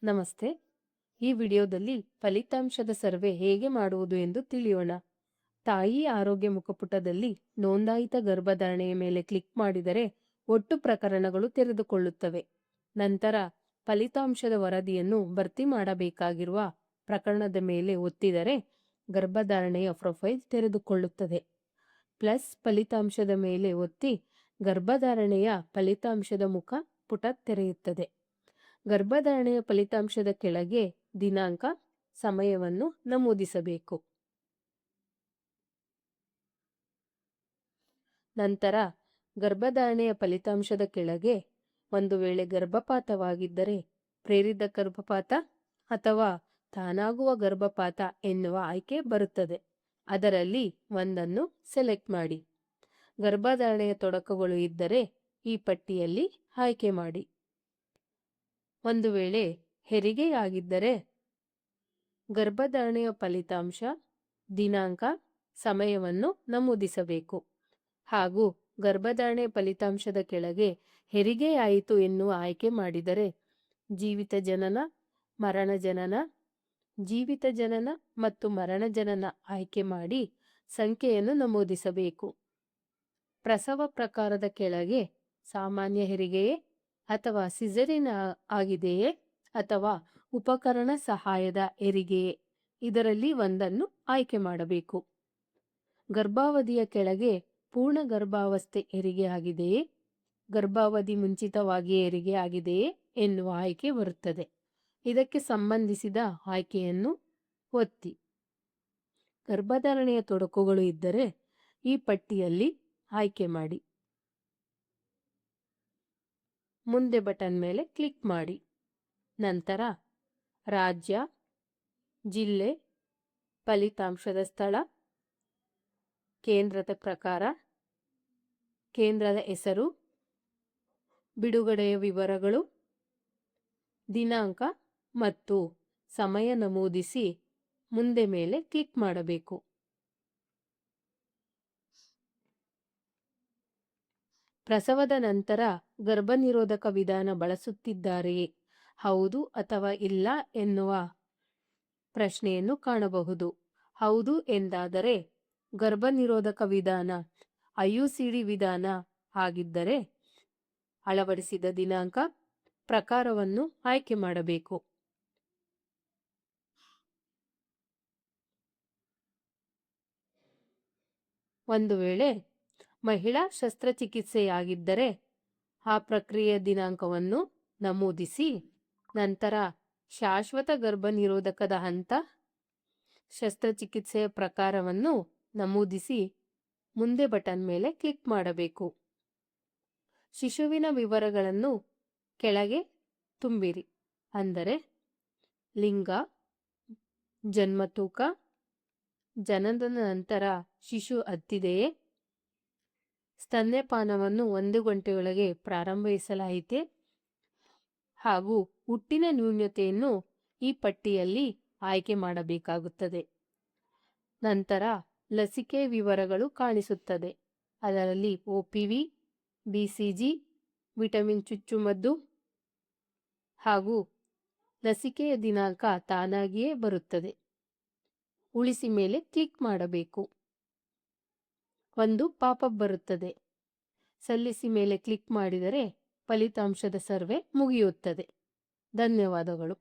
ನಮಸ್ತೆ. ಈ ವಿಡಿಯೋದಲ್ಲಿ ಫಲಿತಾಂಶದ ಸರ್ವೆ ಹೇಗೆ ಮಾಡುವುದು ಎಂದು ತಿಳಿಯೋಣ. ತಾಯಿ ಆರೋಗ್ಯ ಮುಖಪುಟದಲ್ಲಿ ನೋಂದಾಯಿತ ಗರ್ಭಧಾರಣೆಯ ಮೇಲೆ ಕ್ಲಿಕ್ ಮಾಡಿದರೆ ಒಟ್ಟು ಪ್ರಕರಣಗಳು ತೆರೆದುಕೊಳ್ಳುತ್ತವೆ. ನಂತರ ಫಲಿತಾಂಶದ ವರದಿಯನ್ನು ಭರ್ತಿ ಮಾಡಬೇಕಾಗಿರುವ ಪ್ರಕರಣದ ಮೇಲೆ ಒತ್ತಿದರೆ ಗರ್ಭಧಾರಣೆಯ ಪ್ರೊಫೈಲ್ ತೆರೆದುಕೊಳ್ಳುತ್ತದೆ. ಪ್ಲಸ್ ಫಲಿತಾಂಶದ ಮೇಲೆ ಒತ್ತಿ ಗರ್ಭಧಾರಣೆಯ ಫಲಿತಾಂಶದ ಮುಖ ಪುಟ ತೆರೆಯುತ್ತದೆ. ಗರ್ಭಧಾರಣೆಯ ಫಲಿತಾಂಶದ ಕೆಳಗೆ ದಿನಾಂಕ, ಸಮಯವನ್ನು ನಮೂದಿಸಬೇಕು. ನಂತರ ಗರ್ಭಧಾರಣೆಯ ಫಲಿತಾಂಶದ ಕೆಳಗೆ ಒಂದು ವೇಳೆ ಗರ್ಭಪಾತವಾಗಿದ್ದರೆ ಪ್ರೇರಿತ ಗರ್ಭಪಾತ ಅಥವಾ ತಾನಾಗುವ ಗರ್ಭಪಾತ ಎನ್ನುವ ಆಯ್ಕೆ ಬರುತ್ತದೆ. ಅದರಲ್ಲಿ ಒಂದನ್ನು ಸೆಲೆಕ್ಟ್ ಮಾಡಿ. ಗರ್ಭಧಾರಣೆಯ ತೊಡಕುಗಳು ಇದ್ದರೆ ಈ ಪಟ್ಟಿಯಲ್ಲಿ ಆಯ್ಕೆ ಮಾಡಿ. ಒಂದು ವೇಳೆ ಹೆರಿಗೆಯಾಗಿದ್ದರೆ ಗರ್ಭಧಾರಣೆಯ ಫಲಿತಾಂಶ, ದಿನಾಂಕ, ಸಮಯವನ್ನು ನಮೂದಿಸಬೇಕು. ಹಾಗೂ ಗರ್ಭಧಾರಣೆ ಫಲಿತಾಂಶದ ಕೆಳಗೆ ಹೆರಿಗೆಯಾಯಿತು ಎನ್ನುವ ಆಯ್ಕೆ ಮಾಡಿದರೆ ಜೀವಿತ ಜನನ, ಮರಣ ಜನನ, ಜೀವಿತ ಜನನ ಮತ್ತು ಮರಣ ಜನನ ಆಯ್ಕೆ ಮಾಡಿ ಸಂಖ್ಯೆಯನ್ನು ನಮೂದಿಸಬೇಕು. ಪ್ರಸವ ಪ್ರಕಾರದ ಕೆಳಗೆ ಸಾಮಾನ್ಯ ಹೆರಿಗೆಯೇ ಅಥವಾ ಸಿಸರಿನ್ ಆಗಿದೆಯೇ ಅಥವಾ ಉಪಕರಣ ಸಹಾಯದ ಹೆರಿಗೆಯೇ, ಇದರಲ್ಲಿ ಒಂದನ್ನು ಆಯ್ಕೆ ಮಾಡಬೇಕು. ಗರ್ಭಾವಧಿಯ ಕೆಳಗೆ ಪೂರ್ಣ ಗರ್ಭಾವಸ್ಥೆ ಹೆರಿಗೆ ಆಗಿದೆಯೇ, ಗರ್ಭಾವಧಿ ಮುಂಚಿತವಾಗಿ ಹೆರಿಗೆ ಆಗಿದೆಯೇ ಎನ್ನುವ ಆಯ್ಕೆ ಬರುತ್ತದೆ. ಇದಕ್ಕೆ ಸಂಬಂಧಿಸಿದ ಆಯ್ಕೆಯನ್ನು ಒತ್ತಿ. ಗರ್ಭಧಾರಣೆಯ ತೊಡಕುಗಳು ಇದ್ದರೆ ಈ ಪಟ್ಟಿಯಲ್ಲಿ ಆಯ್ಕೆ ಮಾಡಿ. ಮುಂದೆ ಬಟನ್ ಮೇಲೆ ಕ್ಲಿಕ್ ಮಾಡಿ. ನಂತರ ರಾಜ್ಯ, ಜಿಲ್ಲೆ, ಫಲಿತಾಂಶದ ಸ್ಥಳ, ಕೇಂದ್ರದ ಪ್ರಕಾರ, ಕೇಂದ್ರದ ಹೆಸರು, ಬಿಡುಗಡೆಯ ವಿವರಗಳು, ದಿನಾಂಕ ಮತ್ತು ಸಮಯ ನಮೂದಿಸಿ ಮುಂದೆ ಮೇಲೆ ಕ್ಲಿಕ್ ಮಾಡಬೇಕು. ಪ್ರಸವದ ನಂತರ ಗರ್ಭನಿರೋಧಕ ವಿಧಾನ ಬಳಸುತ್ತಿದ್ದಾರೆಯೇ, ಹೌದು ಅಥವಾ ಇಲ್ಲ ಎನ್ನುವ ಪ್ರಶ್ನೆಯನ್ನು ಕಾಣಬಹುದು. ಹೌದು ಎಂದಾದರೆ ಗರ್ಭನಿರೋಧಕ ವಿಧಾನ IUCD ವಿಧಾನ ಆಗಿದ್ದರೆ ಅಳವಡಿಸಿದ ದಿನಾಂಕ, ಪ್ರಕಾರವನ್ನು ಆಯ್ಕೆ ಮಾಡಬೇಕು. ಒಂದು ವೇಳೆ ಮಹಿಳಾ ಶಸ್ತ್ರಚಿಕಿತ್ಸೆಯಾಗಿದ್ದರೆ ಆ ಪ್ರಕ್ರಿಯೆಯ ದಿನಾಂಕವನ್ನು ನಮೂದಿಸಿ ನಂತರ ಶಾಶ್ವತ ಗರ್ಭನಿರೋಧಕದ ಹಂತ, ಶಸ್ತ್ರಚಿಕಿತ್ಸೆಯ ಪ್ರಕಾರವನ್ನು ನಮೂದಿಸಿ ಮುಂದೆ ಬಟನ್ ಮೇಲೆ ಕ್ಲಿಕ್ ಮಾಡಬೇಕು. ಶಿಶುವಿನ ವಿವರಗಳನ್ನು ಕೆಳಗೆ ತುಂಬಿರಿ. ಅಂದರೆ ಲಿಂಗ, ಜನ್ಮ ತೂಕ, ಜನನದ ನಂತರ ಶಿಶು ಅತ್ತಿದೆಯೇ, ಸ್ತನ್ಯಪಾನವನ್ನು 1 ಗಂಟೆಯೊಳಗೆ ಪ್ರಾರಂಭಿಸಲಾಯಿತೆ ಹಾಗೂ ಹುಟ್ಟಿನ ನ್ಯೂನತೆಯನ್ನು ಈ ಪಟ್ಟಿಯಲ್ಲಿ ಆಯ್ಕೆ ಮಾಡಬೇಕಾಗುತ್ತದೆ. ನಂತರ ಲಸಿಕೆ ವಿವರಗಳು ಕಾಣಿಸುತ್ತದೆ. ಅದರಲ್ಲಿ OPV, BCG, ವಿಟಮಿನ್ ಚುಚ್ಚುಮದ್ದು ಹಾಗೂ ಲಸಿಕೆಯ ದಿನಾಂಕ ತಾನಾಗಿಯೇ ಬರುತ್ತದೆ. ಉಳಿಸಿ ಮೇಲೆ ಕ್ಲಿಕ್ ಮಾಡಬೇಕು. ಒಂದು ಪಾಪಪ್ ಬರುತ್ತದೆ. ಸಲ್ಲಿಸಿ ಮೇಲೆ ಕ್ಲಿಕ್ ಮಾಡಿದರೆ ಫಲಿತಾಂಶದ ಸರ್ವೆ ಮುಗಿಯುತ್ತದೆ. ಧನ್ಯವಾದಗಳು.